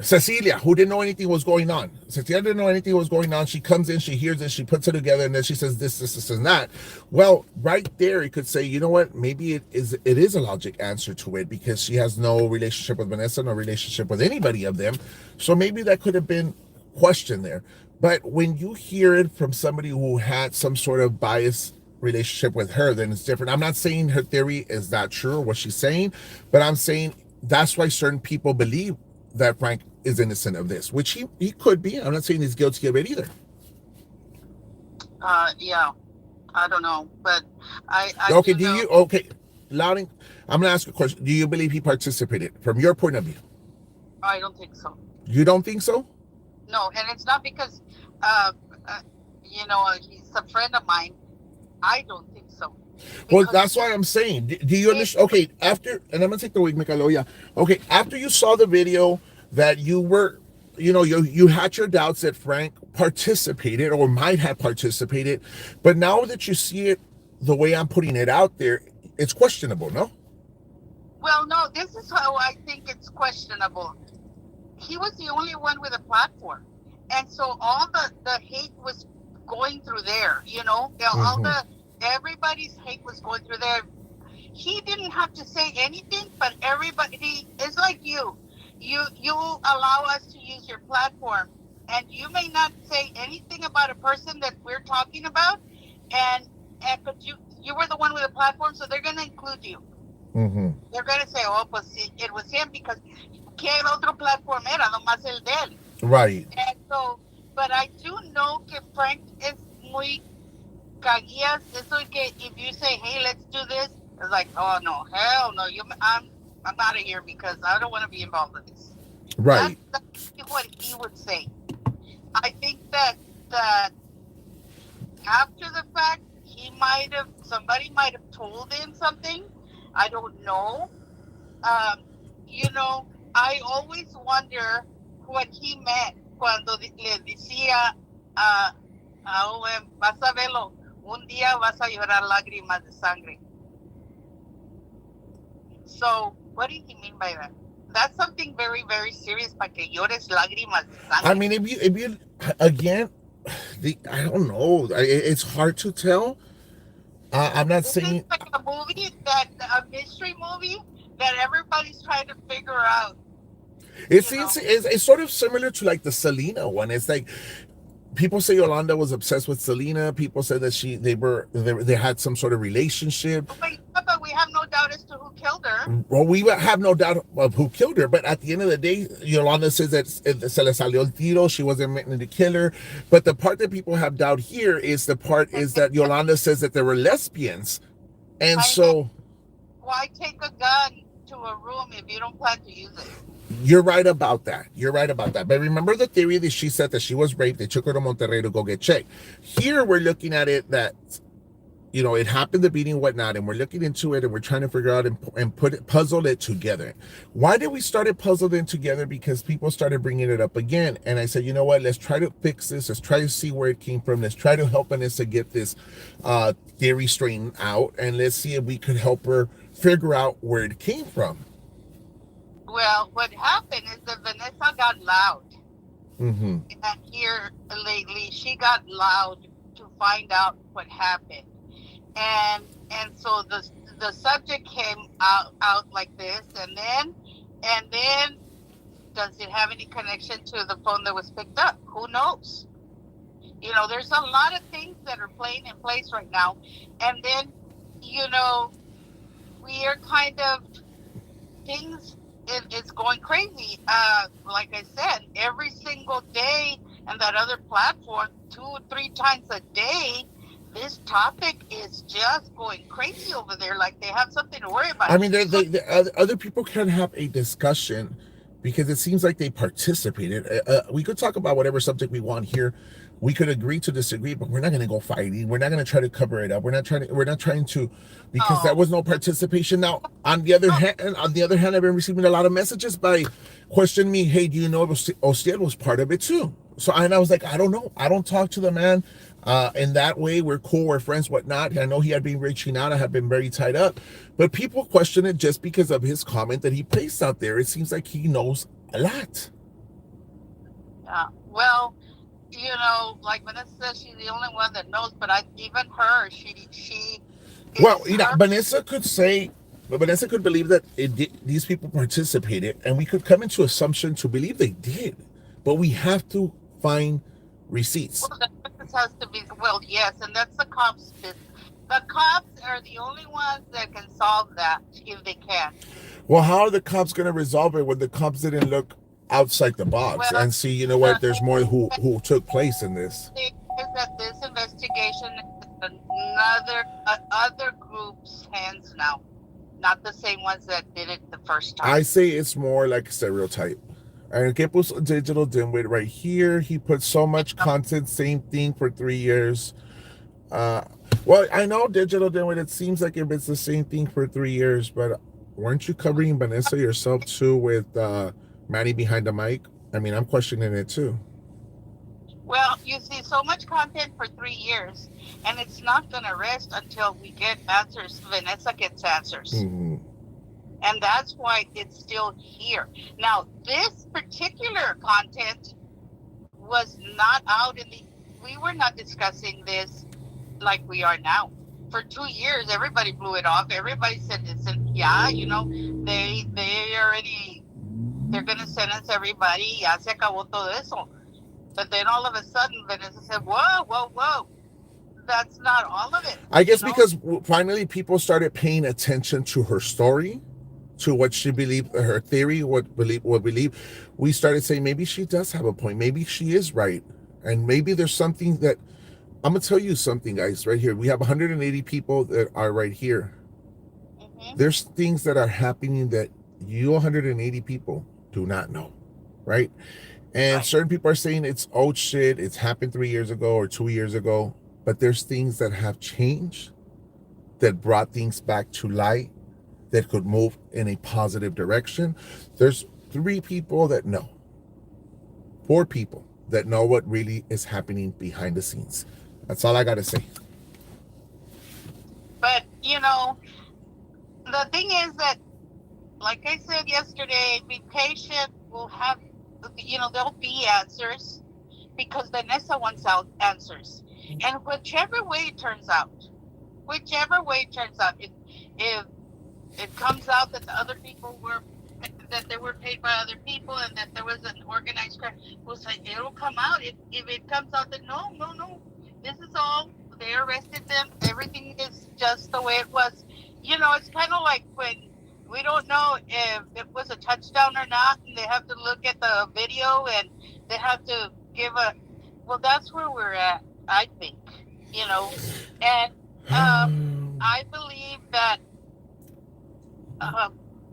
Cecilia, who didn't know anything was going on. Cecilia didn't know anything was going on. She comes in, she hears it, she puts it together, and then she says this, and that. Well, right there, you could say, you know what? Maybe it is a logic answer to it because she has no relationship with Vanessa, no relationship with anybody of them. So maybe that could have been question there. But when you hear it from somebody who had some sort of bias relationship with her, then it's different. I'm not saying her theory is not true or what she's saying, but I'm saying that's why certain people believe that Frank is innocent of this, which he could be. I'm not saying he's guilty of it either. Yeah, I don't know, but I Okay, do do know. you, okay, Louding, I'm going to ask a question. Do you believe he participated from your point of view? I don't think so. You don't think so? No, and it's not because, uh, uh, he's a friend of mine. I don't think so. Well, Because that's why I'm saying. Do you it, understand? Okay, after, and I'm gonna take the week, Mikaloya. Okay, after you saw the video that you were, you had your doubts that Frank participated or might have participated, but now that you see it the way I'm putting it out there, it's questionable, no? well, no, this is how I think it's questionable. He was the only one with a platform, and so all the hate was going through there. All Mm-hmm. the everybody's hate was going through there. He didn't have to say anything, but everybody is like you. You allow us to use your platform, and you may not say anything about a person that we're talking about, and but you were the one with a platform, so they're going to include you. Mm-hmm. They're going to say, oh, pues sí, it was him because ¿qué otro platform era? Nomás el de él. Right. And so, but I do know que Frank es muy caguías. Eso que if you say, hey, let's do this, it's like, oh no, hell no, I'm out of here because I don't want to be involved with this. Right. That's what he would say. I think that after the fact, somebody might have told him something. I don't know. Um, I always wonder what he meant cuando le decía a Owen, vas a verlo, un día vas a llorar lágrimas de sangre. So, what did he mean by that? That's something very, very serious, para que llores lágrimas de sangre. I mean, if you again, I don't know. It's hard to tell. I'm not This saying is like a mystery movie that everybody's trying to figure out. it's sort of similar to like the Selena one. It's like people say Yolanda was obsessed with Selena. People say that they had some sort of relationship. But we have no doubt as to who killed her. Well, we have no doubt of who killed her, but at the end of the day, Yolanda says that se le salió el tiro. She wasn't meant to kill her. But the part that people have doubt here is that Yolanda says that there were lesbians, and so why take a gun to a room if you don't plan to use it? you're right about that. You're right about that. But remember the theory that she said that she was raped. They took her to Monterrey to go get checked. Here we're looking at it that it happened, the beating and whatnot, and we're looking into it and we're trying to figure out and puzzle it together. Why did we start it puzzled in together? Because people started bringing it up again. And I said, you know what, let's try to fix this. Let's try to see where it came from. Let's try to help Vanessa get this theory straightened out. And let's see if we could help her figure out where it came from. Well, what happened is that Vanessa got loud. Mm-hmm. And here lately, she got loud to find out what happened. And so the subject came out like this, and then does it have any connection to the phone that was picked up? Who knows? There's a lot of things that are playing in place right now, and then we are kind of things. It's going crazy. Like I said, every single day, and that other platform 2 or 3 times a day. This topic is just going crazy over there. Like they have something to worry about. I mean, other people can have a discussion, because it seems like they participated. We could talk about whatever subject we want here. We could agree to disagree, but we're not going to go fighting. We're not going to try to cover it up. We're not trying to, because there Oh, was no participation. Now, on the other hand, I've been receiving a lot of messages by questioning me. Hey, do you know Ostiel was part of it too? So and I was like, I don't know. I don't talk to the man. In that way, we're cool, we're friends, whatnot. I know he had been reaching out. I have been very tied up, but people question it just because of his comment that he placed out there. It seems like he knows a lot. yeah. Well, like Vanessa says, she's the only one that knows. But even her, she Well, is her. Vanessa could believe that these people participated, and we could come into assumption to believe they did, but we have to find receipts. Well, this has to be. Well, yes, and that's the cops' business. The cops are the only ones that can solve that if they can. Well, how are the cops going to resolve it when the cops didn't look outside the box Well, and see, you know what, the there's more who took place in this? thing is that this investigation is another other group's hands now, not the same ones that did it the first time. I say it's more like a stereotype. And que puso Digital Dimwit right here. He put so much content, same thing for 3 years. Uh, well, I know Digital Dimwit, it seems like if it's the same thing for 3 years, but weren't you covering Vanessa yourself too with Manny behind the mic? I mean, I'm questioning it too. Well, you see so much content for 3 years, and it's not going to rest until we get answers. Vanessa gets answers. Mm-hmm. And that's why it's still here. Now, this particular content was not out we were not discussing this like we are now. For 2 years, everybody blew it off. Everybody said, listen, yeah, they're going to sentence everybody. Ya se acabó todo eso. But then all of a sudden, Vanessa said, whoa, whoa, whoa. That's not all of it. I guess because finally people started paying attention to her story, to what she believed, her theory, what believe. We started saying maybe she does have a point. Maybe she is right. And maybe there's something that, I'm going to tell you something, guys, right here. We have 180 people that are right here. Mm-hmm. There's things that are happening that you 180 people do not know, right? And right. Certain people are saying it's old shit, it's happened 3 years ago or 2 years ago, but there's things that have changed that brought things back to light that could move in a positive direction. There's 3 people that know, 4 people that know what really is happening behind the scenes. That's all I got to say. But, the thing is that, like I said yesterday, be patient. We'll have, there'll be answers because Vanessa wants out answers. And whichever way it turns out, if it comes out that the other people that they were paid by other people and that there was an organized crime, we'll say it'll come out. If it comes out that no, this is all, they arrested them, everything is just the way it was. It's kind of like when we don't know if it was a touchdown or not, and they have to look at the video and they have to give well, that's where we're at, I think, and I believe that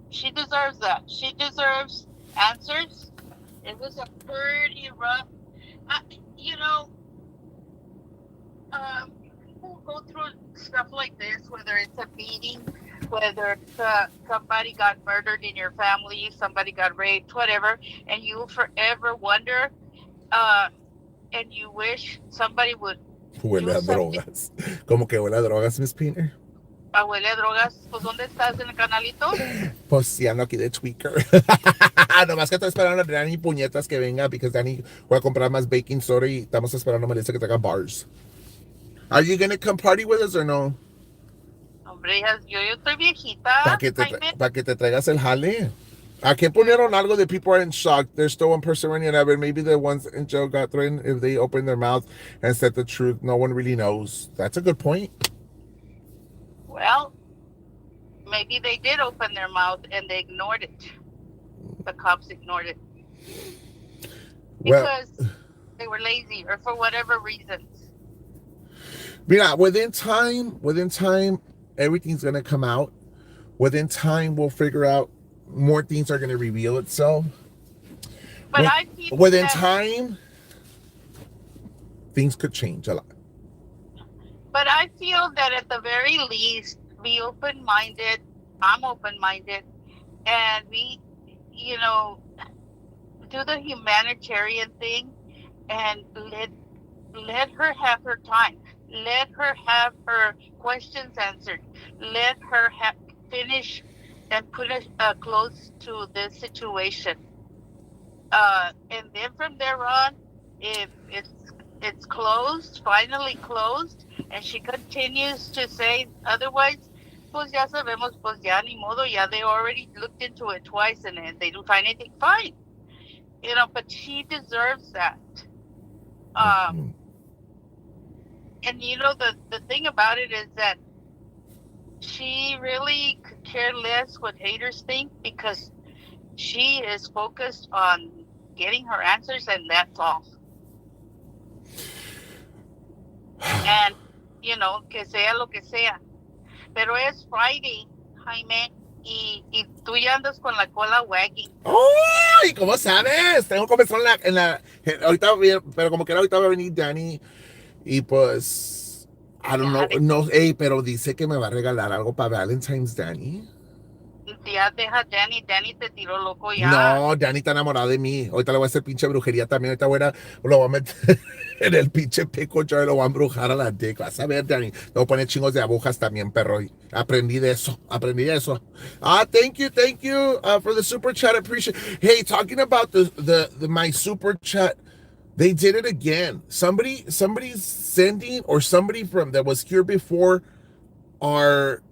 she deserves that. She deserves answers. It was a pretty rough, people go through stuff like this, whether it's a beating, whether it's somebody got murdered in your family, somebody got raped, whatever, and you forever wonder, and you wish somebody would. Huele a drogas. ¿Cómo que huele a drogas, Miss Peter? Huele a drogas. Pues, ¿dónde estás? ¿En el canalito? Pues ya no aquí de Tweaker. Nomás que estoy esperando a Dani Puñetas que venga, porque Dani voy a comprar más baking soda y estamos esperando a Melissa que traiga bars. Are you gonna come party with us or no? Hombre, yo estoy viejita. Para que te traigas el jale. Aquí ponieron algo that people are in shock. There's still one person running out, but maybe the ones in jail got threatened if they open their mouth and said the truth. No one really knows. That's a good point. Well, maybe they did open their mouth and they ignored it. The cops ignored it. Because they were lazy or for whatever reasons. Mira, within time, everything's going to come out. Within time, we'll figure out more things are going to reveal itself. But I feel Within that, time, things could change a lot. but I feel that at the very least, be open-minded. I'm open-minded, and you know, do the humanitarian thing and let her have her time. Let her have her questions answered. Let her finish and put a close to this situation. And then from there on, if it's closed, finally closed, and she continues to say otherwise, pues ya sabemos, pues ya ni modo, ya they already looked into it twice and they didn't find anything. Fine, but she deserves that. Um, and the thing about it is that she really could care less what haters think because she is focused on getting her answers, and that's all. And, que sea lo que sea. Pero es Friday, Jaime, y tú ya andas con la cola wagging. ¡Ay! ¿Cómo sabes? Tengo comezón ahorita, pero como que ahorita va a venir Danny y pues, I don't know, no, hey, pero dice que me va a regalar algo para Valentine's, Danny. Ya deja Danny te tiró loco ya. No, Danny está enamorado de mí. Ahorita le voy a hacer pinche brujería también. Ahorita lo voy a meter en el pinche pico jar, lo voy a embrujar a la dick. Vas a ver, Danny. Le voy a poner chingos de agujas también, perro. Aprendí de eso. Thank you for the super chat. I appreciate. Hey, talking about my super chat. They did it again. Somebody's sending, or somebody from that was here before are,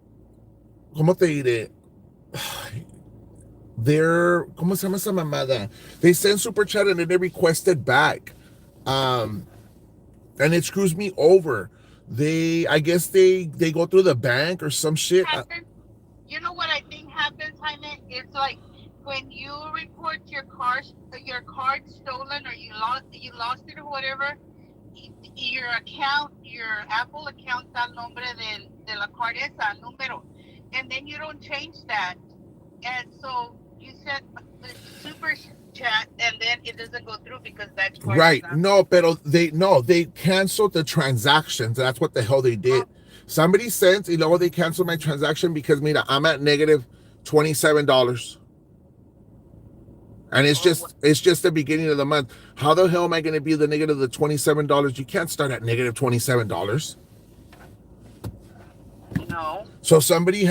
¿cómo te diré? ¿Cómo se llama esa mamada? They send super chat and then they requested back. And it screws me over. I guess they go through the bank or some shit. You know what I think happens, Jaime? It's like when you report your card stolen, or you lost it or whatever, your Apple account está el nombre de la card esa, número. And then you don't change that. And so you said the super chat, and then it doesn't go through because that's right. No, but they canceled the transactions. That's what the hell they did. Somebody sent, y luego they canceled my transaction because, mira, I'm at negative $27. And it's just the beginning of the month. How the hell am I going to be the negative the $27? You can't start at negative $27. No. So somebody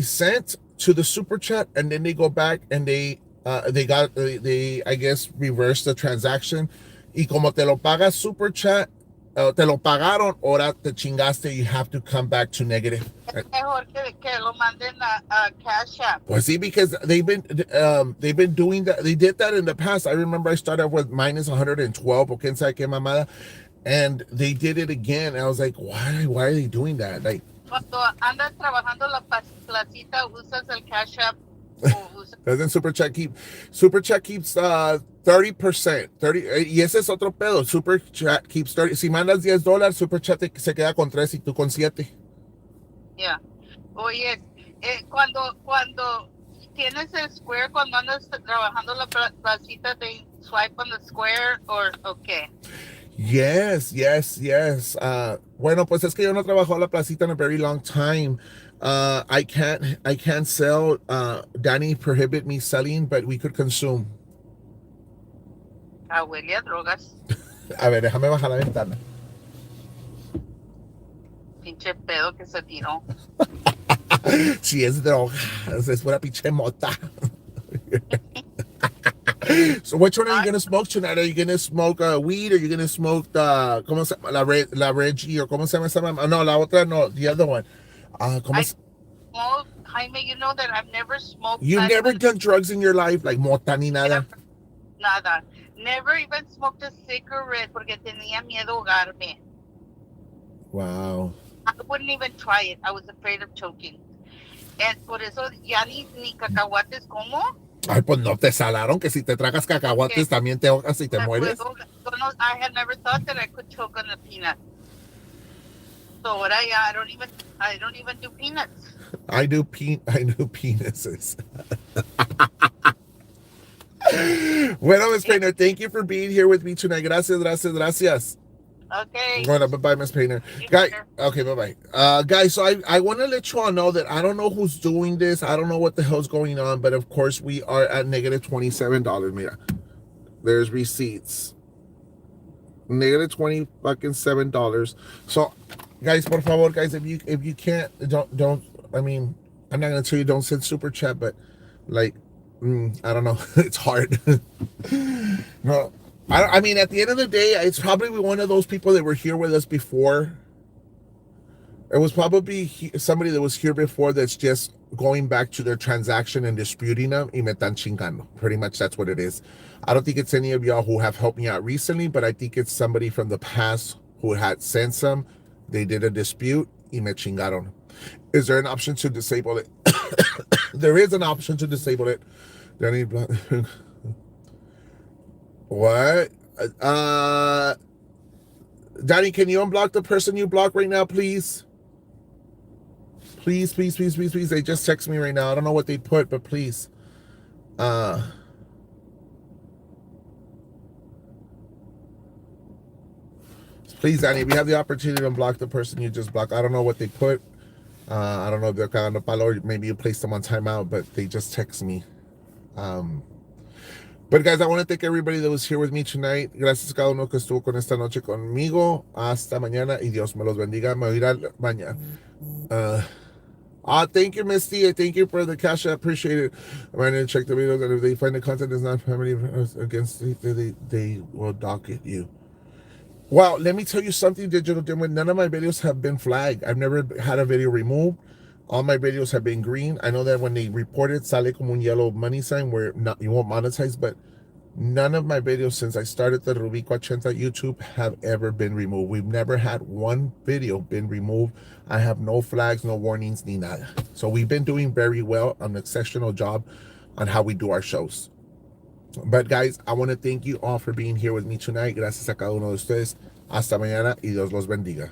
sent to the super chat, and then they go back and they I guess reverse the transaction. Y como te lo paga super chat, te lo pagaron, ahora te chingaste, you have to come back to negative. Es mejor que lo manden a Cash App. Well, see, because they've been doing that. They did that in the past. I remember I started with minus 112, o quién sabe qué mamada, and they did it again. And I was like, why are they doing that? Like, cuando andas trabajando la placita, usas el Cash App. Doesn't Super Chat keeps 30%. Y ese es otro pedo. Super Chat keeps 30. Si mandas $10, Super Chat se queda con 3 y tú con 7. Yeah. Oye, cuando tienes el Square, cuando andas trabajando la placita, they swipe on the Square or okay. Yes. Bueno, pues es que yo no trabajo la placita in a very long time. I can't sell. Danny prohibit me selling, but we could consume. Huele a drogas. A ver, déjame bajar la ventana. Pinche pedo que se tiró. Si es droga, es pura pinche mota. So which one are you gonna smoke tonight? Are you gonna smoke weed, or are you gonna smoke ¿cómo se llama? La Reggie, or ¿cómo se llama esa mamá? No, la otra no, the other one. Jaime, you know that I've never smoked. You've never done drugs in your life, like mota ni nada? Nada. Never even smoked a cigarette porque tenía miedo ahogarme. Wow. I wouldn't even try it. I was afraid of choking. And por eso ya ni cacahuates como. Ay, pues no te salaron, que si te tragas cacahuates también te ahogas y te mueres. I had never thought that I could choke on a peanut. So ahora I don't even do peanuts. I do penises. Bueno, Miss Painter, thank you for being here with me tonight. Gracias, gracias, gracias. Okay. Bueno, bye-bye, Miss Painter. You Guy, too. okay, bye-bye. Guys, so I want to let you all know that I don't know who's doing this. I don't know what the hell's going on, but of course we are at negative $27. Mira, there's receipts. Negative 20 fucking $7. So, guys, por favor, guys, if you can't, don't. I mean, I'm not gonna tell you don't send super chat, but like, I don't know, it's hard. No, I mean, at the end of the day, it's probably one of those people that were here with us before. It was probably somebody that was here before that's just going back to their transaction and disputing them. Y me están chingando. Pretty much that's what it is. I don't think it's any of y'all who have helped me out recently, but I think it's somebody from the past who had sent some. They did a dispute. Y me chingaron. Is there an option to disable it? There is an option to disable it. Danny, what? Danny, can you unblock the person you blocked right now, please? Please, please, please, please, please. They just text me right now. I don't know what they put, but please. Please, Danny, we have the opportunity to unblock the person you just blocked. I don't know what they put. I don't know if they're cagando palo or maybe you placed them on timeout, but they just text me. But guys, I want to thank everybody that was here with me tonight. Gracias a cada uno que estuvo con esta noche conmigo. Hasta mañana y Dios me los bendiga. Me voy a ir a bañar. Thank you, Misty. Thank you for the cash. I appreciate it. I'm going to check the videos, and if they find the content is not family against, they will docket you. Well, let me tell you something, Digital Dimwit. None of my videos have been flagged. I've never had a video removed. All my videos have been green. I know that when they report it, sale como un yellow money sign where you won't monetize, but none of my videos since I started the Rubico 80 YouTube have ever been removed. We've never had one video been removed. I have no flags, no warnings, ni nada. So we've been doing very well, an exceptional job on how we do our shows. But guys, I want to thank you all for being here with me tonight. Gracias a cada uno de ustedes. Hasta mañana y Dios los bendiga.